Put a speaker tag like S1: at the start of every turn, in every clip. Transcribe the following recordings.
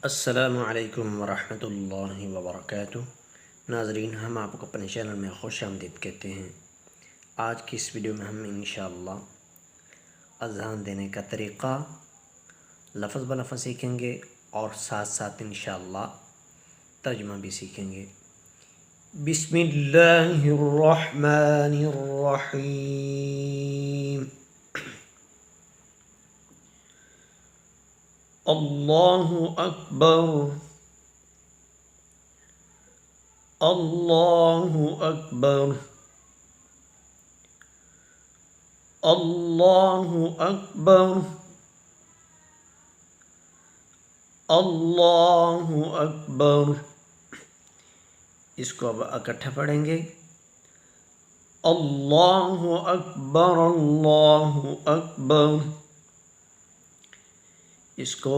S1: السلام علیکم ورحمۃ اللہ وبرکاتہ۔ ناظرین، ہم آپ کو اپنے چینل میں خوش آمدید کہتے ہیں۔ آج کی اس ویڈیو میں ہم انشاءاللہ اذان دینے کا طریقہ لفظ بلفظ سیکھیں گے اور ساتھ ساتھ انشاءاللہ ترجمہ بھی سیکھیں گے۔ بسم اللہ الرحمن الرحیم۔ اللہ اکبر، اللہ اکبر، اللہ اکبر، اللہ اکبر۔ اس کو اب اکٹھا پڑھیں گے۔ اللہ اکبر، اللہ اکبر۔ اس کو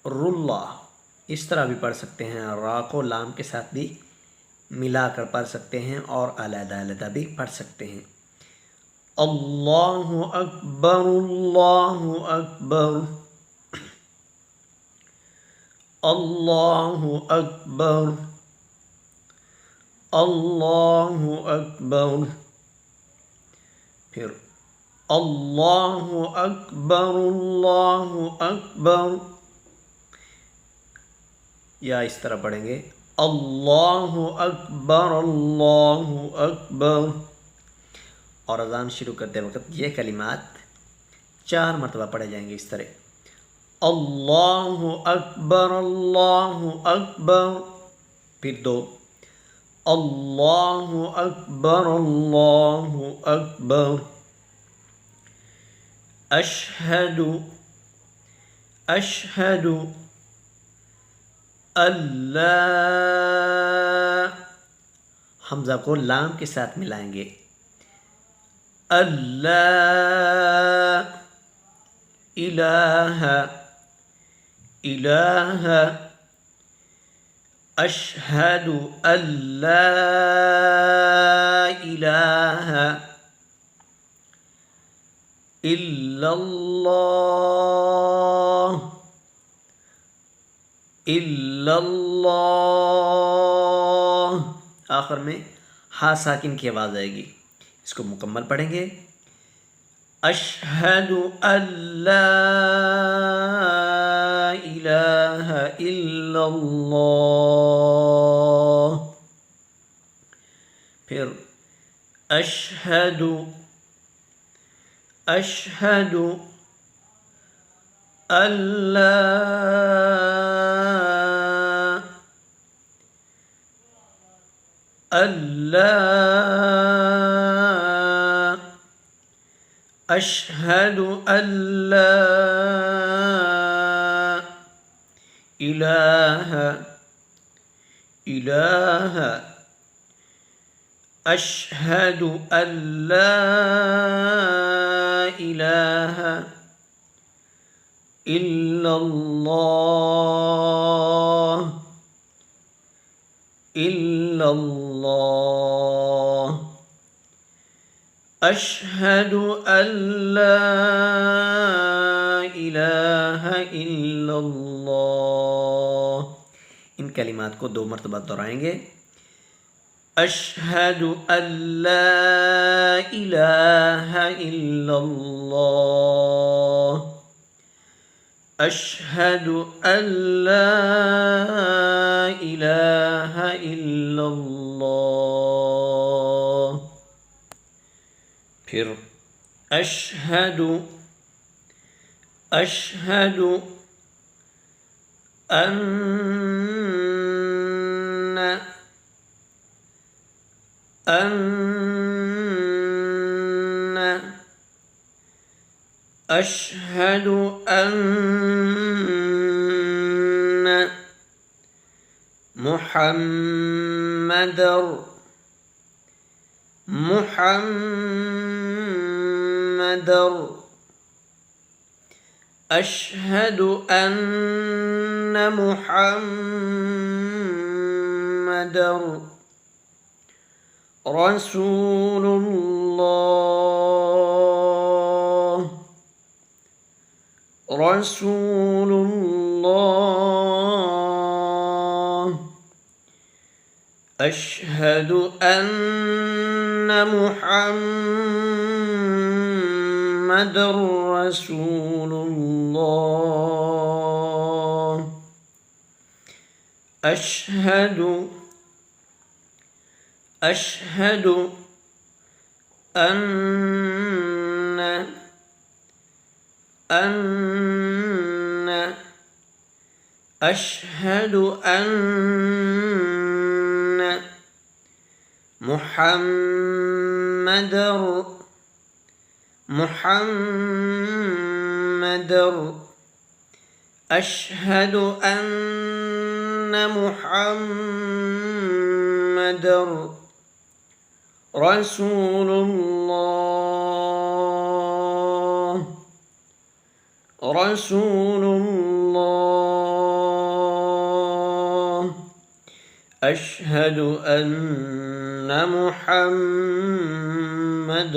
S1: رلا اس طرح بھی پڑھ سکتے ہیں، را کو لام کے ساتھ بھی ملا کر پڑھ سکتے ہیں اور علیحدہ علیحدہ بھی پڑھ سکتے ہیں۔ اللہ اکبر، اللہ اکبر، اللہ اکبر، اللہ اکبر۔ پھر اللہ اکبر، اللہ اکبر، یا اس طرح پڑھیں گے اللہ اکبر، اللہ اکبر۔ اور اذان شروع کرتے وقت یہ کلمات 4 مرتبہ پڑھے جائیں گے اس طرح، اللہ اکبر، اللہ اکبر، پھر 2، اللہ اکبر، اللہ اکبر، اشہد، اشہد اللہ، حمزہ کو لام کے ساتھ ملائیں گے، اللہ الہ، الہ، اشہد اللہ الہ الا اللہ، الا اللہ۔ آخر میں ہا ساکن کی آواز آئے گی، اس کو مکمل پڑھیں گے۔ اشہد ان لا الہ الا اللہ، پھر اشہد، اشہد ان لا اشہد ان لا الہ، الہ، اشہد ان لا الہ الا اللہ، الا اللہ، اشہد ان لا الہ الا اللہ۔ ان کلمات کو 2 مرتبہ دہرائیں گے۔ اشہد ان لا الہ الا اللہ، اشہد ان لا الہ الا اللہ، پھر اشہد، اشہد ان اشہد ان محمد، محمد، اشہد ان محمد رسول اللہ، رسول اللہ، أشهد أن محمد رسول الله. أشهد أشهد أن محمد أشهد أن محمد رسول الله. أشهد أن محمد